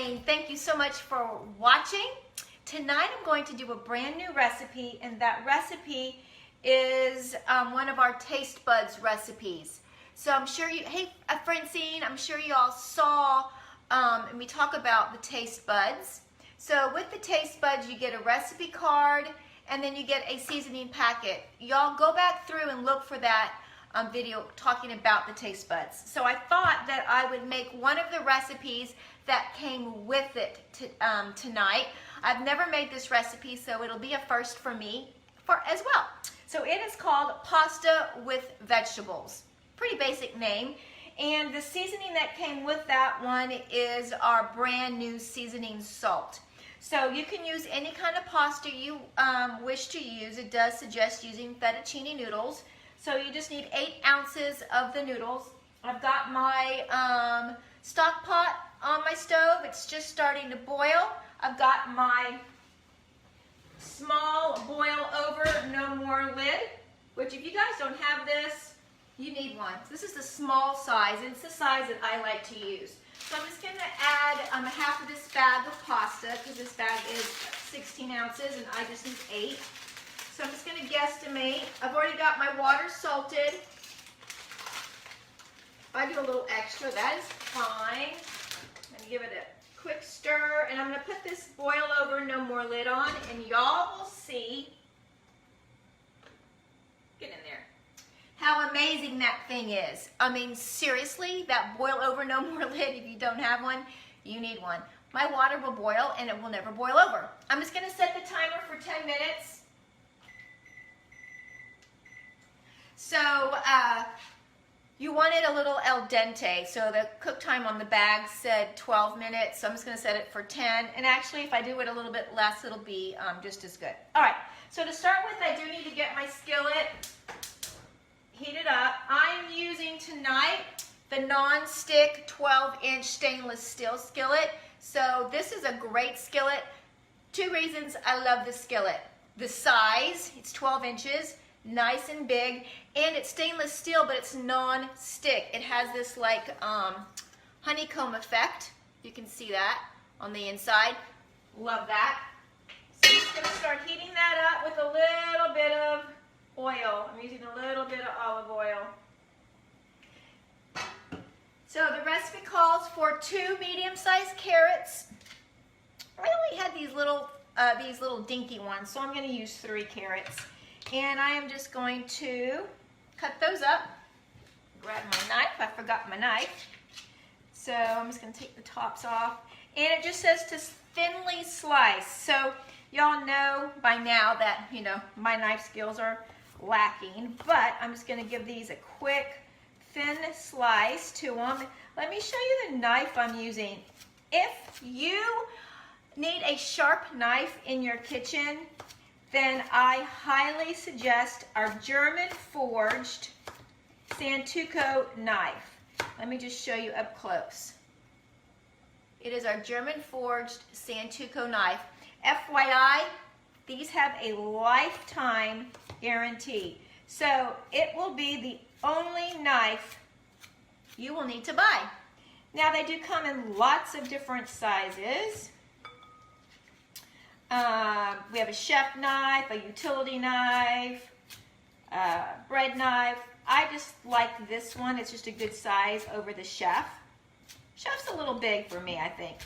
saying thank you so much for watching. Tonight I'm going to do a brand new recipe, and that recipe is one of our TasteBuds recipes. So I'm sure you, hey Francine, I'm sure you all saw, and we talk about the TasteBuds. So with the TasteBuds you get a recipe card and then you get a seasoning packet. Y'all go back through and look for that video talking about the TasteBuds. So I thought that I would make one of the recipes that came with it tonight. I've never made this recipe, so it'll be a first for me as well. So it is called pasta with vegetables. Pretty basic name. And the seasoning that came with that one is our brand new seasoning salt. So you can use any kind of pasta you wish to use. It does suggest using fettuccine noodles. So you just need 8 ounces of the noodles. I've got my stock pot on my stove. It's just starting to boil. I've got my small boil over, no more lid, which if you guys don't have this, you need one. This is the small size, and it's the size that I like to use. So I'm just going to add half of this bag of pasta, because this bag is 16 ounces and I just need 8. So I'm just going to guesstimate. I've already got my water salted. I do a little extra, that is fine. I'm going to give it a quick stir, and I'm going to put this boil over, no more lid on, and y'all will see, get in there, how amazing that thing is. I mean, seriously, that boil over, no more lid, if you don't have one, you need one. My water will boil and it will never boil over. I'm just going to set the timer for 10 minutes. So you want it a little al dente, so the cook time on the bag said 12 minutes, so I'm just going to set it for 10, and actually if I do it a little bit less, it'll be just as good. Alright, so to start with, I do need to get my skillet heated up. I'm using tonight the non-stick 12-inch stainless steel skillet, so this is a great skillet. 2 reasons I love the skillet. The size, it's 12 inches, nice and big, and it's stainless steel, but it's non-stick. It has this like honeycomb effect. You can see that on the inside. Love that. So I'm just going to start heating that up with a little bit of oil. I'm using a little bit of olive oil. So the recipe calls for 2 medium-sized carrots. I only had these little dinky ones, so I'm going to use 3 carrots. And I am just going to cut those up. Grab my knife. I forgot my knife. So I'm just going to take the tops off. And it just says to thinly slice. So y'all know by now that, you know, my knife skills are lacking. But I'm just going to give these a quick thin slice to them. Let me show you the knife I'm using. If you need a sharp knife in your kitchen, then I highly suggest our German forged Santoku knife. Let me just show you up close. It is our German forged Santoku knife. FYI, these have a lifetime guarantee. So it will be the only knife you will need to buy. Now they do come in lots of different sizes. We have a chef knife, a utility knife, bread knife. I just like this one. It's just a good size over the chef. Chef's a little big for me, I think.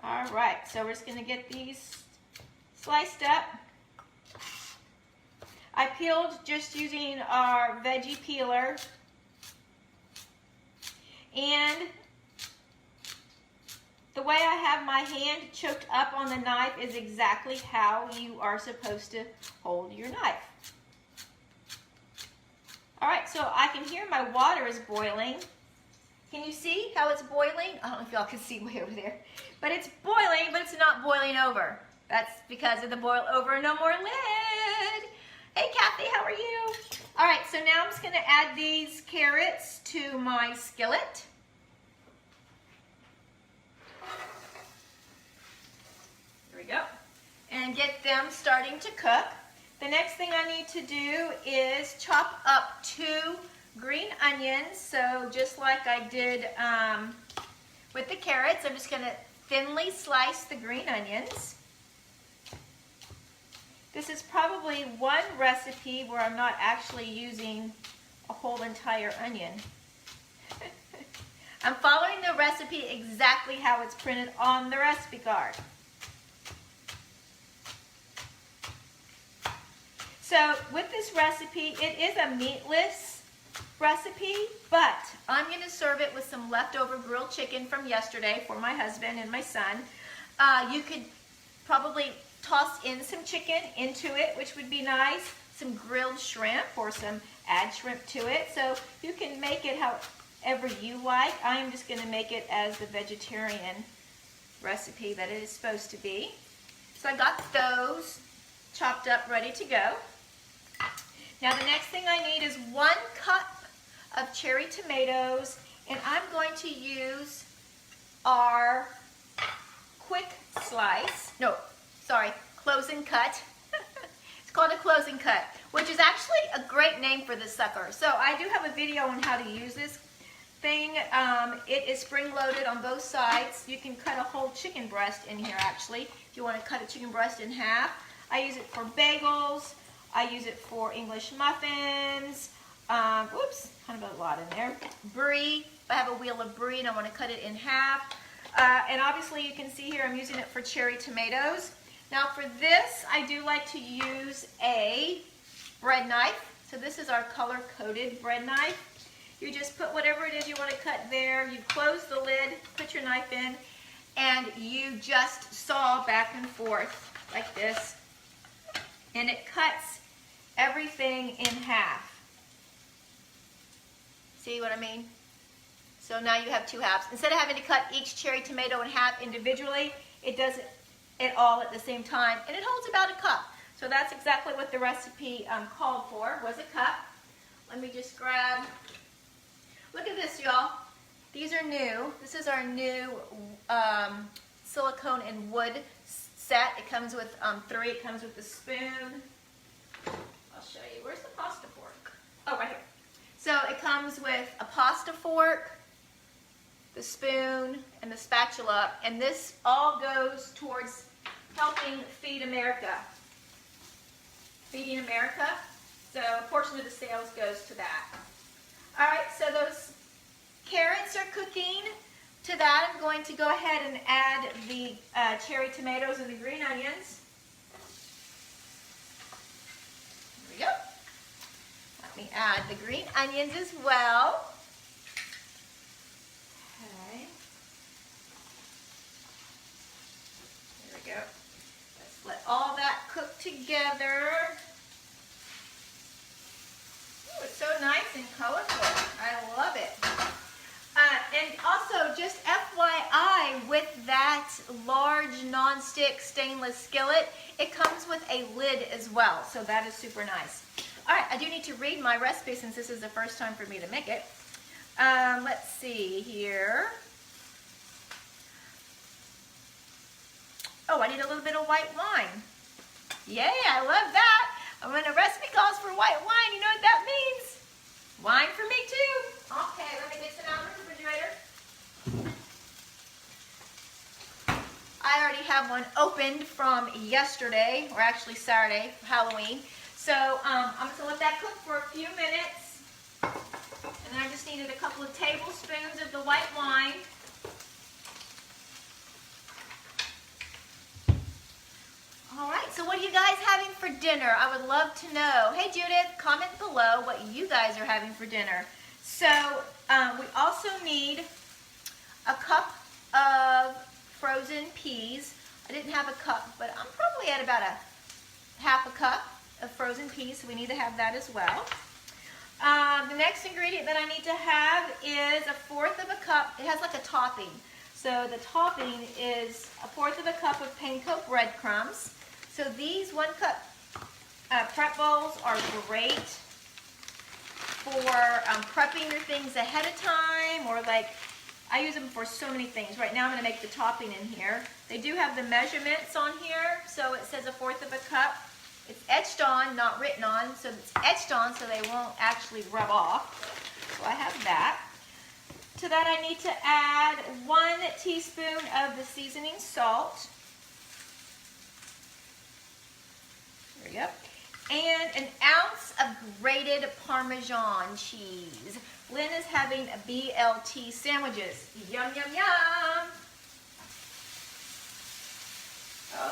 All right, so we're just going to get these sliced up. I peeled just using our veggie peeler. And the way I have my hand choked up on the knife is exactly how you are supposed to hold your knife. All right, so I can hear my water is boiling. Can you see how it's boiling? I don't know if y'all can see way over there. But it's boiling, but it's not boiling over. That's because of the boil over, no more lid. Hey, Kathy, how are you? All right, so now I'm just going to add these carrots to my skillet. There we go. And get them starting to cook. The next thing I need to do is chop up 2 green onions. So just like I did with the carrots, I'm just going to thinly slice the green onions. This is probably one recipe where I'm not actually using a whole entire onion. I'm following the recipe exactly how it's printed on the recipe card. So with this recipe, it is a meatless recipe, but I'm going to serve it with some leftover grilled chicken from yesterday for my husband and my son. You could probably toss in some chicken into it, which would be nice, some grilled shrimp or some add shrimp to it. So you can make it however you like. I am just going to make it as the vegetarian recipe that it is supposed to be. So I got those chopped up, ready to go. Now the next thing I need is 1 cup of cherry tomatoes, and I'm going to use our quick slice. No, sorry, close and cut. It's called a close and cut, which is actually a great name for this sucker. So I do have a video on how to use this thing. It is spring-loaded on both sides. You can cut a whole chicken breast in here, actually, if you want to cut a chicken breast in half. I use it for bagels. I use it for English muffins. Whoops, kind of a lot in there. Brie. I have a wheel of brie and I want to cut it in half. And obviously you can see here I'm using it for cherry tomatoes. Now for this, I do like to use a bread knife. So this is our color-coded bread knife. You just put whatever it is you want to cut there. You close the lid, put your knife in, and you just saw back and forth like this. And it cuts everything in half. See what I mean? So now you have 2 halves. Instead of having to cut each cherry tomato in half individually, it does it all at the same time, and it holds about a cup. So that's exactly what the recipe called for, was a cup. Let me just grab, look at this, y'all. These are new. This is our new silicone and wood set. It comes with 3. It comes with the spoon. I'll show you. Where's the pasta fork? Oh, right here. So it comes with a pasta fork, the spoon, and the spatula. And this all goes towards helping feed America. Feeding America. So a portion of the sales goes to that. All right, so those carrots are cooking. To that, I'm going to go ahead and add the cherry tomatoes and the green onions. There we go. Let me add the green onions as well. Okay. There we go. Let's let all that cook together. Ooh, it's so nice and colorful. I love it. And also, just FYI, with that large non-stick stainless skillet, it comes with a lid as well, so that is super nice. All right, I do need to read my recipe since this is the first time for me to make it. Let's see here. Oh, I need a little bit of white wine. Yay, I love that. And when a recipe calls for white wine, you know what that means? Wine for me too. Okay, let me get some out of the refrigerator. I already have one opened from yesterday, or actually Saturday, Halloween. So I'm just going to let that cook for a few minutes. And then I just needed a couple of tablespoons of the white wine. All right, so what are you guys having for dinner? I would love to know. Hey Judith, comment below what you guys are having for dinner. So we also need a cup of frozen peas. I didn't have a cup, but I'm probably at about half a cup of frozen peas, so we need to have that as well. The next ingredient that I need to have is 1/4 of a cup. It has like a topping. So the topping is 1/4 of a cup of panko breadcrumbs. So these 1 cup prep bowls are great for prepping your things ahead of time, or like, I use them for so many things. Right now I'm going to make the topping in here. They do have the measurements on here, so it says 1/4 of a cup. It's etched on, not written on, so it's etched on so they won't actually rub off. So I have that. To that I need to add 1 teaspoon of the seasoning salt. There we go. And an ounce of grated Parmesan cheese. Lynn is having BLT sandwiches. Yum, yum, yum.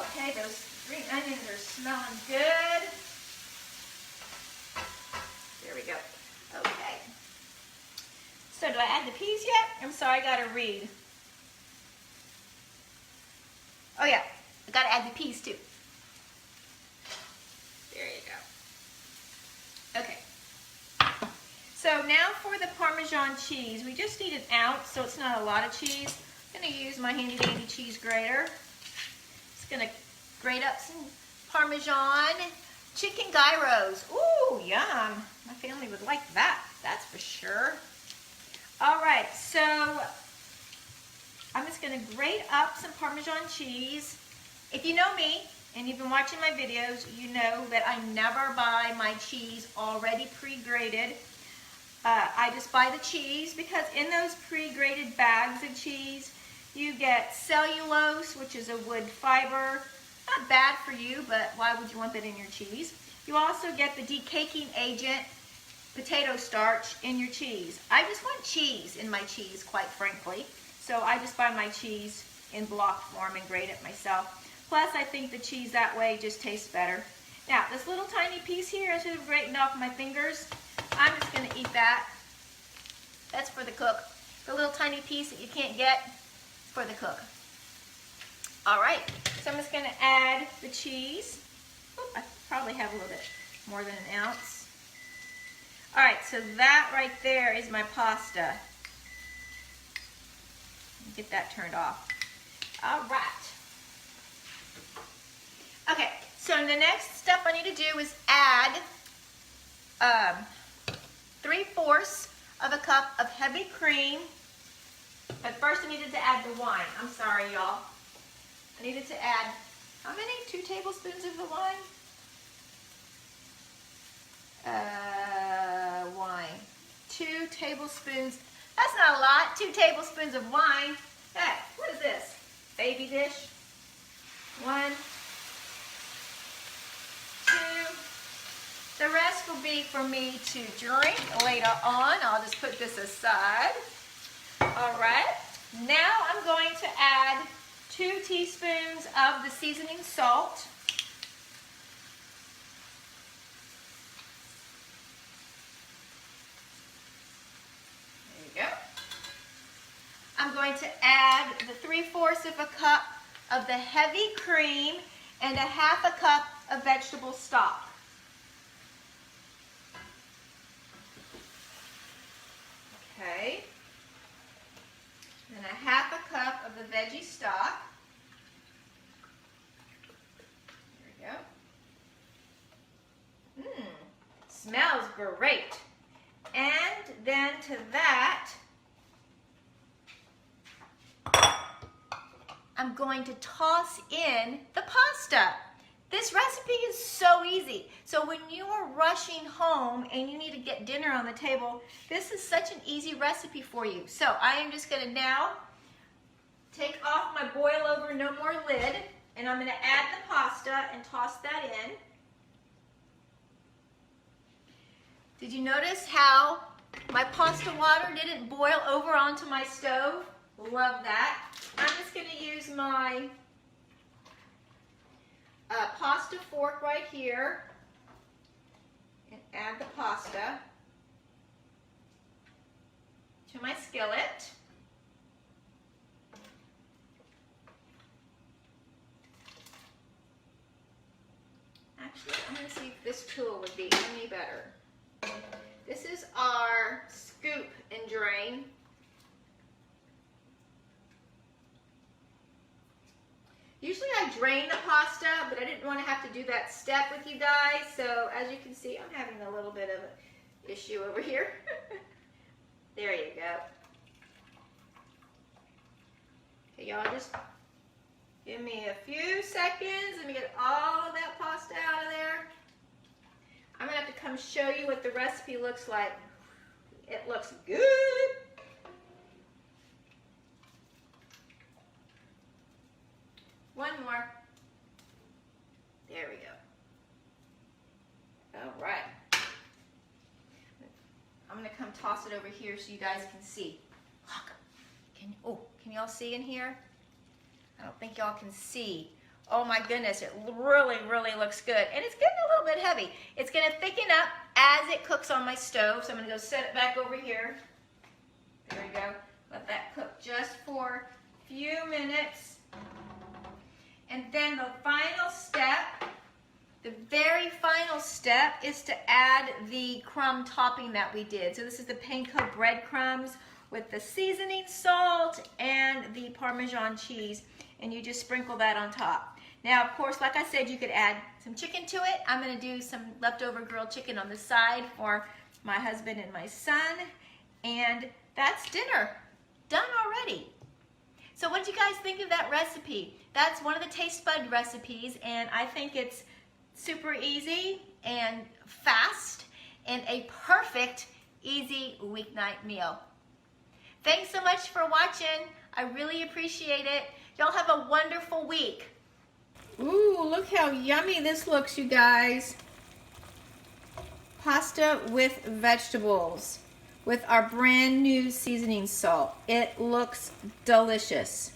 Okay, those green onions are smelling good. There we go. Okay. So do I add the peas yet? I'm sorry, I gotta read. Oh yeah, I gotta add the peas too. There you go. Okay. So now for the Parmesan cheese, we just need an ounce, so it's not a lot of cheese. I'm gonna use my handy dandy cheese grater. Just gonna grate up some Parmesan chicken gyros. Ooh, yum. My family would like that, that's for sure. All right, so I'm just gonna grate up some Parmesan cheese. If you know me, and you've been watching my videos, you know that I never buy my cheese already pre-grated. I just buy the cheese because in those pre-grated bags of cheese, you get cellulose, which is a wood fiber. Not bad for you, but why would you want that in your cheese? You also get the decaking agent, potato starch, in your cheese. I just want cheese in my cheese, quite frankly. So I just buy my cheese in block form and grate it myself. Plus, I think the cheese that way just tastes better. Now, this little tiny piece here, instead of grating off my fingers, I'm just gonna eat that. That's for the cook. The little tiny piece that you can't get for the cook. All right, so I'm just gonna add the cheese. Oop, I probably have a little bit more than an ounce. All right, so that right there is my pasta. Get that turned off. All right. Okay, so the next step I need to do is add 3/4 of a cup of heavy cream. But first I needed to add the wine. I'm sorry, y'all. I needed to add, how many? 2 tablespoons of the wine? Wine. 2 tablespoons. That's not a lot. 2 tablespoons of wine. Hey, what is this? Baby dish? 1, 2. The rest will be for me to drink later on. I'll just put this aside. All right. Now I'm going to add 2 teaspoons of the seasoning salt. There you go. I'm going to add the 3/4 of a cup of the heavy cream and 1/2 cup of vegetable stock. Okay. And 1/2 cup of the veggie stock. There we go. Smells great. And then to that, I'm going to toss in the pasta. This recipe is so easy. So when you are rushing home and you need to get dinner on the table, this is such an easy recipe for you. So I am just gonna now take off my boil over no more lid, and I'm gonna add the pasta and toss that in. Did you notice how my pasta water didn't boil over onto my stove? Love that. I'm just gonna use my pasta fork right here and add the pasta to my skillet. Actually, I'm going to see if this tool would be any better. This is our scoop and drain. Usually I drain the pasta, but I didn't want to have to do that step with you guys. So as you can see, I'm having a little bit of an issue over here. There you go. Okay, y'all just give me a few seconds. Let me get all of that pasta out of there. I'm going to have to come show you what the recipe looks like. It looks good. One more. There we go. All right. I'm going to come toss it over here so you guys can see. Look. Can y'all see in here? I don't think y'all can see. Oh my goodness, it really, really looks good. And it's getting a little bit heavy. It's going to thicken up as it cooks on my stove. So I'm going to go set it back over here. There we go. Let that cook just for a few minutes. And then the final step, the very final step, is to add the crumb topping that we did. So this is the panko breadcrumbs with the seasoning salt and the Parmesan cheese. And you just sprinkle that on top. Now, of course, like I said, you could add some chicken to it. I'm going to do some leftover grilled chicken on the side for my husband and my son. And that's dinner. Done already. So what did you guys think of that recipe? That's one of the TasteBud recipes, and I think it's super easy and fast and a perfect, easy weeknight meal. Thanks so much for watching. I really appreciate it. Y'all have a wonderful week. Ooh, look how yummy this looks, you guys. Pasta with vegetables with our brand new seasoning salt. It looks delicious.